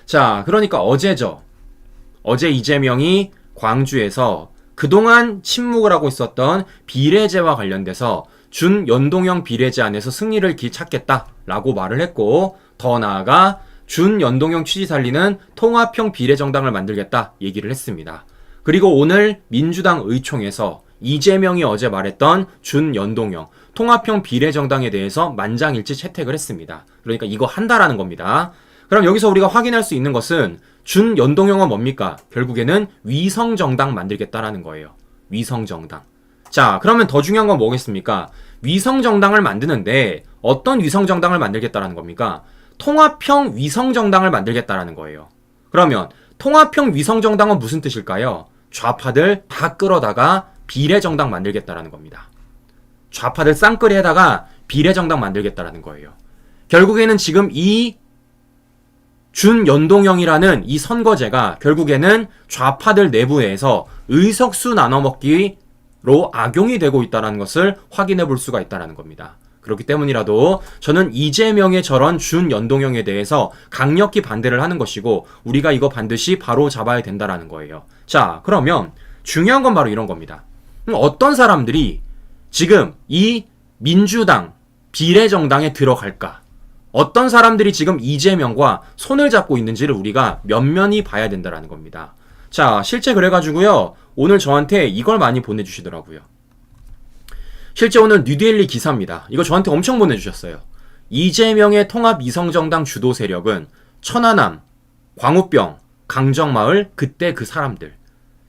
자, 그러니까 어제죠. 어제 이재명이 광주에서 그동안 침묵을 하고 있었던 비례제와 관련돼서 준연동형 비례제 안에서 승리를 찾겠다라고 말을 했고, 더 나아가 준연동형 취지 살리는 통합형 비례정당을 만들겠다 얘기를 했습니다. 그리고 오늘 민주당 의총에서 이재명이 어제 말했던 준연동형 통합형 비례정당에 대해서 만장일치 채택을 했습니다. 그러니까 이거 한다라는 겁니다. 그럼 여기서 우리가 확인할 수 있는 것은 준연동형은 뭡니까? 결국에는 위성정당 만들겠다라는 거예요. 위성정당. 자, 그러면 더 중요한 건 뭐겠습니까? 위성정당을 만드는데 어떤 위성정당을 만들겠다라는 겁니까? 통합형 위성정당을 만들겠다라는 거예요. 그러면 통합형 위성정당은 무슨 뜻일까요? 좌파들 다 끌어다가 비례정당 만들겠다라는 겁니다. 좌파들 쌍끌이에다가 비례정당 만들겠다라는 거예요. 결국에는 지금 이 준연동형이라는 이 선거제가 결국에는 좌파들 내부에서 의석수 나눠먹기로 악용이 되고 있다는 것을 확인해 볼 수가 있다는 겁니다. 그렇기 때문이라도 저는 이재명의 저런 준연동형에 대해서 강력히 반대를 하는 것이고, 우리가 이거 반드시 바로 잡아야 된다는 거예요. 자, 그러면 중요한 건 바로 이런 겁니다. 어떤 사람들이 지금 이 민주당 비례정당에 들어갈까? 어떤 사람들이 지금 이재명과 손을 잡고 있는지를 우리가 면면히 봐야 된다는 겁니다. 자, 실제 그래가지고요, 오늘 저한테 이걸 많이 보내주시더라고요. 실제 오늘 뉴데일리 기사입니다. 이거 저한테 엄청 보내주셨어요. 이재명의 통합 이성정당 주도 세력은 천안함, 광우병, 강정마을, 그때 그 사람들.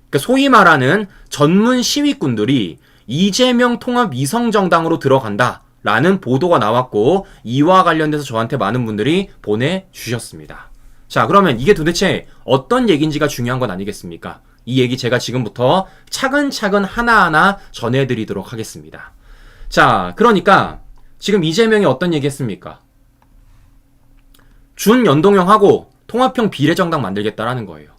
그러니까 소위 말하는 전문 시위꾼들이 이재명 통합 이성정당으로 들어간다 라는 보도가 나왔고, 이와 관련돼서 저한테 많은 분들이 보내주셨습니다. 자, 그러면 이게 도대체 어떤 얘기인지가 중요한 건 아니겠습니까? 이 얘기 제가 지금부터 차근차근 하나하나 전해드리도록 하겠습니다. 자, 그러니까 지금 이재명이 어떤 얘기 했습니까? 준연동형하고 통합형 비례정당 만들겠다라는 거예요.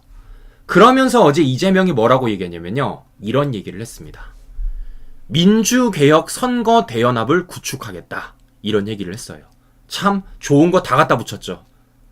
그러면서 어제 이재명이 뭐라고 얘기했냐면요, 이런 얘기를 했습니다. 민주개혁 선거 대연합을 구축하겠다, 이런 얘기를 했어요. 참 좋은 거 다 갖다 붙였죠.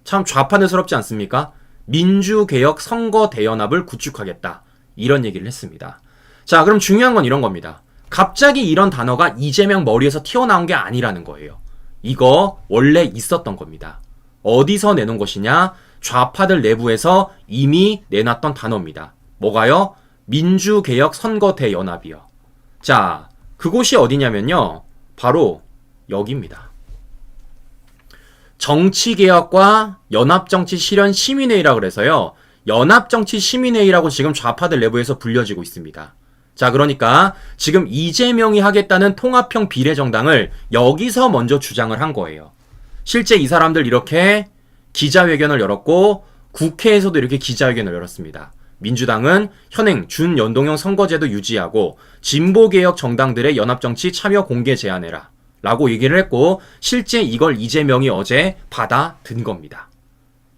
참 좌파들스럽지 않습니까? 민주개혁 선거 대연합을 구축하겠다, 이런 얘기를 했습니다. 자, 그럼 중요한 건 이런 겁니다. 갑자기 이런 단어가 이재명 머리에서 튀어나온 게 아니라는 거예요. 이거 원래 있었던 겁니다. 어디서 내놓은 것이냐? 좌파들 내부에서 이미 내놨던 단어입니다. 뭐가요? 민주개혁 선거 대연합이요. 자, 그곳이 어디냐면요, 바로 여기입니다. 정치개혁과 연합정치실현 시민회의라 그래서요, 연합정치시민회의라고 지금 좌파들 내부에서 불려지고 있습니다. 자, 그러니까 지금 이재명이 하겠다는 통합형 비례정당을 여기서 먼저 주장을 한 거예요. 실제 이 사람들 이렇게 기자회견을 열었고, 국회에서도 이렇게 기자회견을 열었습니다. 민주당은 현행 준연동형 선거제도 유지하고 진보개혁 정당들의 연합정치 참여 공개 제한해라 라고 얘기를 했고, 실제 이걸 이재명이 어제 받아든 겁니다.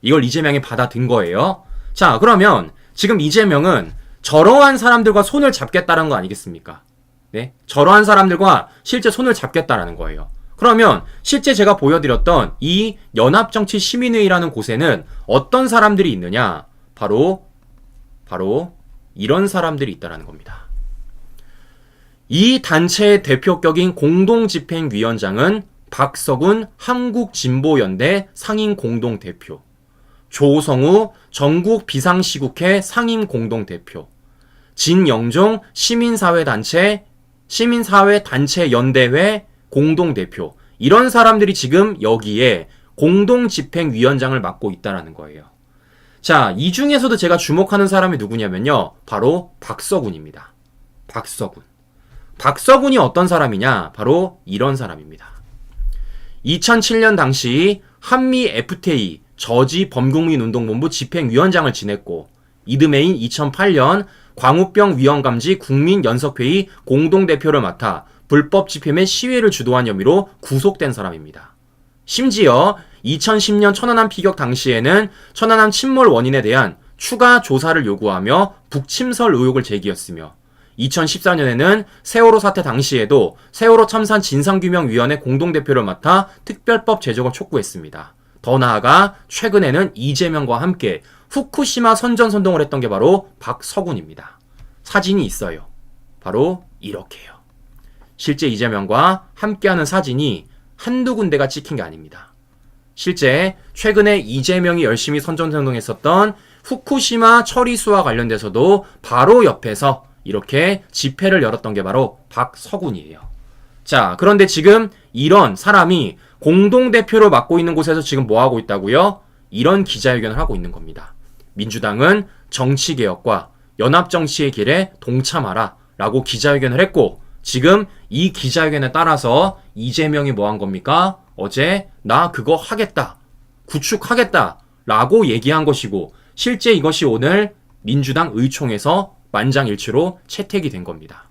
이걸 이재명이 받아든 거예요. 자, 그러면 지금 이재명은 저러한 사람들과 손을 잡겠다는 거 아니겠습니까? 네? 저러한 사람들과 실제 손을 잡겠다라는 거예요. 그러면 실제 제가 보여드렸던 이 연합정치 시민회의라는 곳에는 어떤 사람들이 있느냐? 바로 이런 사람들이 있다는 겁니다. 이 단체의 대표격인 공동집행위원장은 박서군 한국진보연대 상임공동대표, 조성우 전국비상시국회 상임공동대표, 진영종 시민사회단체연대회 공동대표, 이런 사람들이 지금 여기에 공동집행위원장을 맡고 있다는 거예요. 자, 이 중에서도 제가 주목하는 사람이 누구냐면요, 바로 박서군입니다. 박서군이 어떤 사람이냐? 바로 이런 사람입니다. 2007년 당시 한미 FTA 저지범국민운동본부 집행위원장을 지냈고, 이듬해인 2008년 광우병 위험감지 국민연석회의 공동대표를 맡아 불법 집회 및 시위를 주도한 혐의로 구속된 사람입니다. 심지어 2010년 천안함 피격 당시에는 천안함 침몰 원인에 대한 추가 조사를 요구하며 북침설 의혹을 제기했으며, 2014년에는 세월호 사태 당시에도 세월호 참사 진상규명위원회 공동대표를 맡아 특별법 제정을 촉구했습니다. 더 나아가 최근에는 이재명과 함께 후쿠시마 선전선동을 했던 게 바로 박서군입니다. 사진이 있어요. 바로 이렇게요. 실제 이재명과 함께하는 사진이 한두 군데가 찍힌 게 아닙니다. 실제 최근에 이재명이 열심히 선전선동했었던 후쿠시마 처리수와 관련돼서도 바로 옆에서 이렇게 집회를 열었던 게 바로 박서군이에요. 자, 그런데 지금 이런 사람이 공동대표를 맡고 있는 곳에서 지금 뭐 하고 있다고요? 이런 기자회견을 하고 있는 겁니다. 민주당은 정치개혁과 연합정치의 길에 동참하라 라고 기자회견을 했고, 지금 이 기자회견에 따라서 이재명이 뭐 한 겁니까? 어제 나 그거 하겠다, 구축하겠다 라고 얘기한 것이고, 실제 이것이 오늘 민주당 의총에서 만장일치로 채택이 된 겁니다.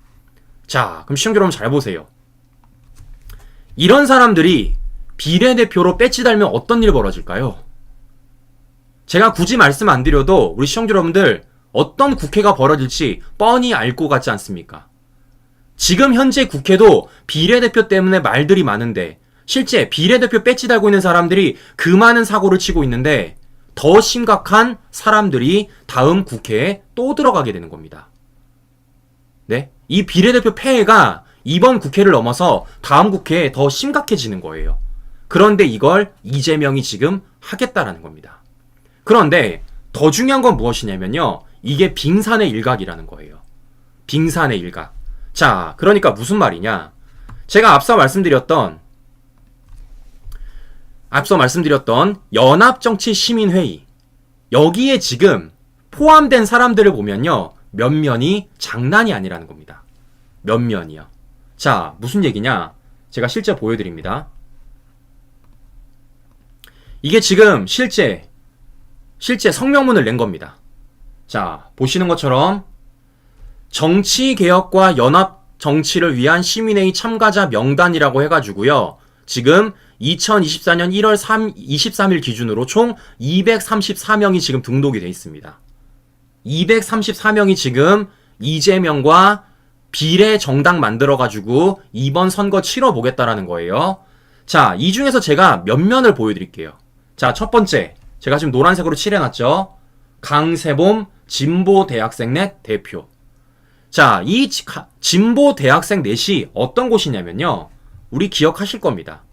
자, 그럼 시청자 여러분 잘 보세요. 이런 사람들이 비례대표로 배지 달면 어떤 일이 벌어질까요? 제가 굳이 말씀 안 드려도 우리 시청자 여러분들 어떤 국회가 벌어질지 뻔히 알 것 같지 않습니까? 지금 현재 국회도 비례대표 때문에 말들이 많은데 실제 비례대표 배지 달고 있는 사람들이 그 많은 사고를 치고 있는데 더 심각한 사람들이 다음 국회에 또 들어가게 되는 겁니다. 네? 이 비례대표 폐해가 이번 국회를 넘어서 다음 국회에 더 심각해지는 거예요. 그런데 이걸 이재명이 지금 하겠다라는 겁니다. 그런데 더 중요한 건 무엇이냐면요. 이게 빙산의 일각이라는 거예요. 빙산의 일각. 자, 그러니까 무슨 말이냐. 제가 앞서 말씀드렸던 연합정치시민회의, 여기에 지금 포함된 사람들을 보면요, 면면이 장난이 아니라는 겁니다. 면면이요. 자, 무슨 얘기냐. 제가 실제 보여드립니다. 이게 지금 실제 성명문을 낸 겁니다. 자, 보시는 것처럼 정치개혁과 연합정치를 위한 시민회의 참가자 명단이라고 해가지고요, 지금 2024년 1월 23일 기준으로 총 234명이 지금 등록이 돼 있습니다. 234명이 지금 이재명과 비례 정당 만들어가지고 이번 선거 치러보겠다라는 거예요. 자, 이 중에서 제가 몇 면을 보여드릴게요. 자, 첫 번째, 제가 지금 노란색으로 칠해놨죠. 강세봄 진보대학생넷 대표. 자, 이 진보대학생 넷이 어떤 곳이냐면요, 우리 기억하실 겁니다.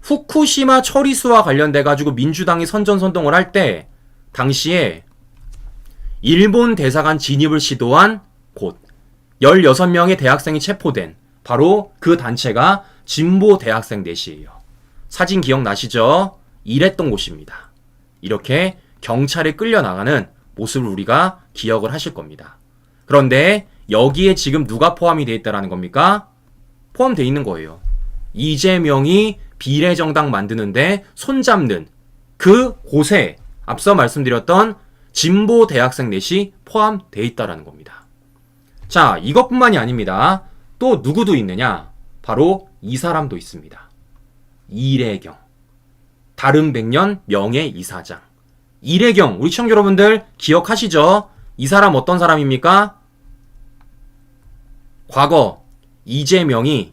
후쿠시마 처리수와 관련돼가지고 민주당이 선전선동을 할 때 당시에 일본 대사관 진입을 시도한 곳, 16명의 대학생이 체포된 바로 그 단체가 진보대학생 넷이에요. 사진 기억나시죠? 이랬던 곳입니다. 이렇게 경찰에 끌려나가는 모습을 우리가 기억을 하실 겁니다. 그런데 여기에 지금 누가 포함이 되어 있다는 겁니까? 포함되어 있는 거예요. 이재명이 비례정당 만드는데 손잡는 그 곳에 앞서 말씀드렸던 진보대학생 넷이 포함되어 있다는 겁니다. 자, 이것뿐만이 아닙니다. 또 누구도 있느냐? 바로 이 사람도 있습니다. 이래경. 다른 백년 명예이사장. 이래경, 우리 시청자 여러분들 기억하시죠? 이 사람 어떤 사람입니까? 과거 이재명이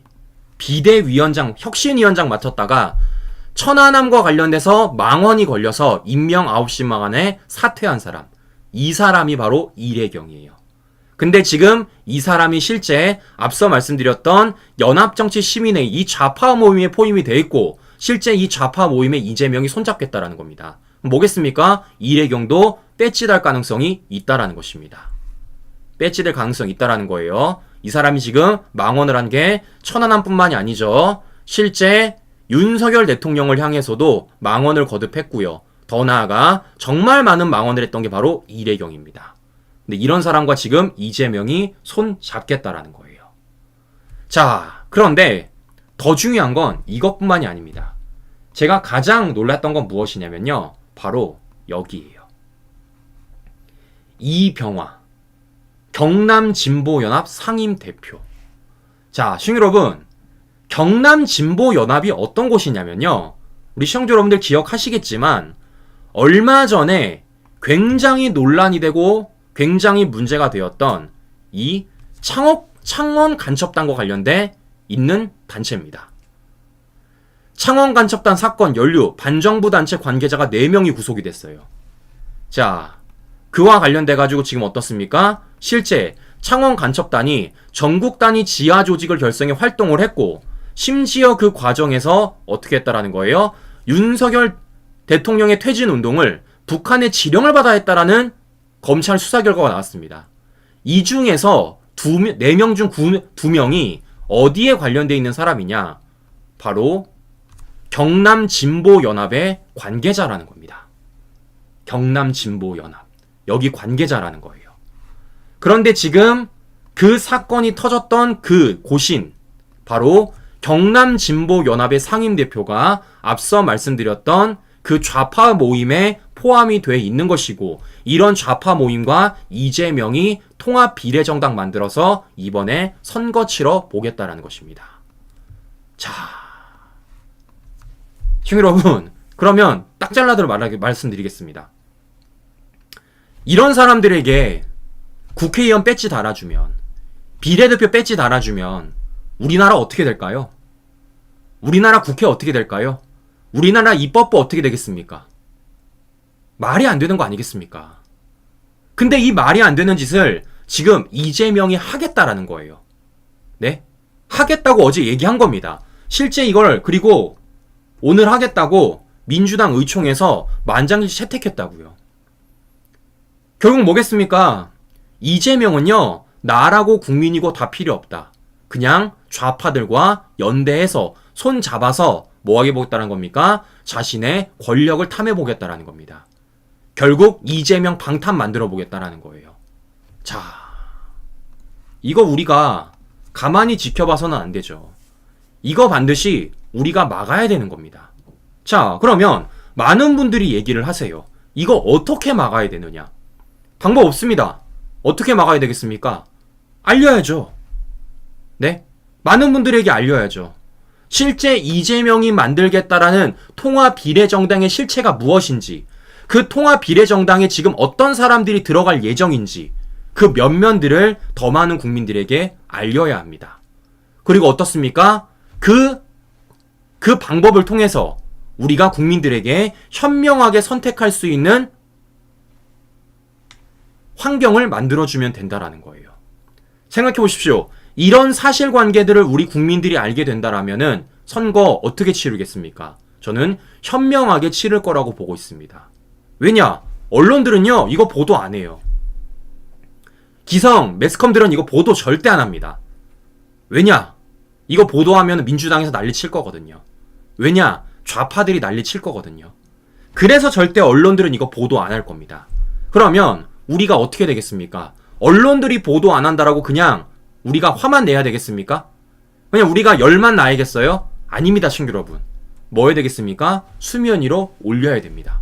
비대위원장, 혁신위원장 맡았다가 천안함과 관련돼서 망언이 걸려서 임명 9시만 안에 사퇴한 사람. 이 사람이 바로 이래경이에요. 근데 지금 이 사람이 실제 앞서 말씀드렸던 연합정치시민회의 이 좌파 모임에 포함이 돼 있고 실제 이 좌파 모임에 이재명이 손잡겠다라는 겁니다. 뭐겠습니까? 이래경도 배지달 가능성이 있다라는 것입니다. 배지될 가능성이 있다라는 거예요. 이 사람이 지금 망언을 한 게 천안함뿐만이 아니죠. 실제 윤석열 대통령을 향해서도 망언을 거듭했고요. 더 나아가 정말 많은 망언을 했던 게 바로 이래경입니다. 근데 이런 사람과 지금 이재명이 손 잡겠다라는 거예요. 자, 그런데 더 중요한 건 이것뿐만이 아닙니다. 제가 가장 놀랐던 건 무엇이냐면요, 바로 여기예요. 이병화, 경남진보연합 상임대표. 자, 시청자 여러분, 경남진보연합이 어떤 곳이냐면요, 우리 시청자 여러분들 기억하시겠지만 얼마 전에 굉장히 논란이 되고 굉장히 문제가 되었던 이 창원 간첩단과 관련돼 있는 단체입니다. 창원간첩단 사건 연루 반정부 단체 관계자가 4명이 구속이 됐어요. 자, 그와 관련돼가지고 지금 어떻습니까? 실제 창원간첩단이 전국 단위 지하 조직을 결성해 활동을 했고, 심지어 그 과정에서 어떻게 했다라는 거예요? 윤석열 대통령의 퇴진 운동을 북한의 지령을 받아 했다라는 검찰 수사 결과가 나왔습니다. 이 중에서 4명 중 2명이 어디에 관련돼 있는 사람이냐? 바로 경남진보연합의 관계자라는 겁니다. 경남진보연합. 여기 관계자라는 거예요. 그런데 지금 그 사건이 터졌던 그 고신, 바로 경남진보연합의 상임대표가 앞서 말씀드렸던 그 좌파 모임에 포함이 돼 있는 것이고, 이런 좌파 모임과 이재명이 통합 비례정당 만들어서 이번에 선거 치러 보겠다라는 것입니다. 자, 시청자 여러분, 그러면 딱 잘라들어 말씀드리겠습니다. 이런 사람들에게 국회의원 배지 달아주면, 비례대표 배지 달아주면 우리나라 어떻게 될까요? 우리나라 국회 어떻게 될까요? 우리나라 입법부 어떻게 되겠습니까? 말이 안 되는 거 아니겠습니까? 근데 이 말이 안 되는 짓을 지금 이재명이 하겠다라는 거예요. 네? 하겠다고 어제 얘기한 겁니다. 실제 이걸, 그리고 오늘 하겠다고 민주당 의총에서 만장일치 채택했다고요. 결국 뭐겠습니까? 이재명은요, 나라고 국민이고 다 필요 없다. 그냥 좌파들과 연대해서 손 잡아서 뭐 하게 보겠다는 겁니까? 자신의 권력을 탐해 보겠다라는 겁니다. 결국 이재명 방탄 만들어 보겠다라는 거예요. 자, 이거 우리가 가만히 지켜봐서는 안 되죠. 이거 반드시 우리가 막아야 되는 겁니다. 자, 그러면 많은 분들이 얘기를 하세요. 이거 어떻게 막아야 되느냐? 방법 없습니다. 어떻게 막아야 되겠습니까? 알려야죠. 네? 많은 분들에게 알려야죠. 실제 이재명이 만들겠다라는 통합 비례정당의 실체가 무엇인지, 그 통합 비례정당에 지금 어떤 사람들이 들어갈 예정인지, 그 면면들을 더 많은 국민들에게 알려야 합니다. 그리고 어떻습니까? 그 방법을 통해서 우리가 국민들에게 현명하게 선택할 수 있는 환경을 만들어주면 된다라는 거예요. 생각해 보십시오. 이런 사실관계들을 우리 국민들이 알게 된다라면은 선거 어떻게 치르겠습니까? 저는 현명하게 치를 거라고 보고 있습니다. 왜냐? 언론들은요, 이거 보도 안 해요. 기성, 매스컴들은 이거 보도 절대 안 합니다. 왜냐? 이거 보도하면 민주당에서 난리 칠 거거든요. 왜냐? 좌파들이 난리 칠 거거든요. 그래서 절대 언론들은 이거 보도 안 할 겁니다. 그러면 우리가 어떻게 되겠습니까? 언론들이 보도 안 한다라고 그냥 우리가 화만 내야 되겠습니까? 그냥 우리가 열만 나야겠어요? 아닙니다, 친구 여러분. 뭐 해야 되겠습니까? 수면 위로 올려야 됩니다.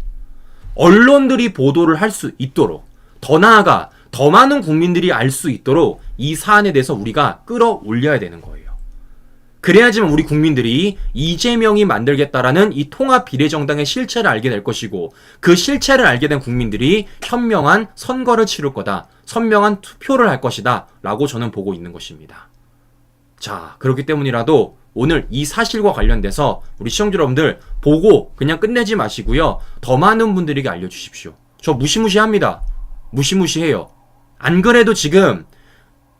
언론들이 보도를 할 수 있도록, 더 나아가 더 많은 국민들이 알 수 있도록 이 사안에 대해서 우리가 끌어올려야 되는 거예요. 그래야지만 우리 국민들이 이재명이 만들겠다라는 이 통합 비례정당의 실체를 알게 될 것이고, 그 실체를 알게 된 국민들이 현명한 선거를 치를 거다, 선명한 투표를 할 것이다 라고 저는 보고 있는 것입니다. 자, 그렇기 때문이라도 오늘 이 사실과 관련돼서 우리 시청자 여러분들 보고 그냥 끝내지 마시고요, 더 많은 분들에게 알려주십시오. 저 무시무시합니다. 무시무시해요. 안 그래도 지금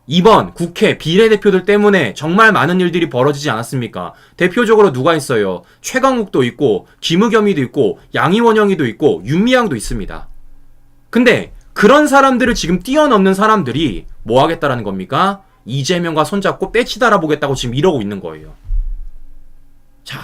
이번 국회 비례대표들 때문에 정말 많은 일들이 벌어지지 않았습니까? 대표적으로 누가 있어요? 최강욱도 있고, 김의겸이도 있고, 양이원영이도 있고, 윤미향도 있습니다. 근데 그런 사람들을 지금 뛰어넘는 사람들이 뭐 하겠다라는 겁니까? 이재명과 손잡고 배치 달아보겠다고 지금 이러고 있는 거예요. 자,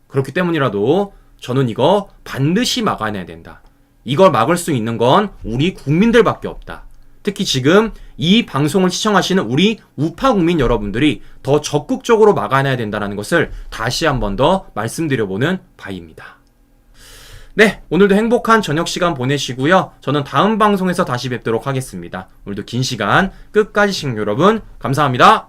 그렇기 때문이라도 저는 이거 반드시 막아내야 된다. 이걸 막을 수 있는 건 우리 국민들밖에 없다. 특히 지금 이 방송을 시청하시는 우리 우파 국민 여러분들이 더 적극적으로 막아내야 된다는 것을 다시 한 번 더 말씀드려보는 바입니다. 네, 오늘도 행복한 저녁 시간 보내시고요. 저는 다음 방송에서 다시 뵙도록 하겠습니다. 오늘도 긴 시간 끝까지 시청해 주신 여러분 감사합니다.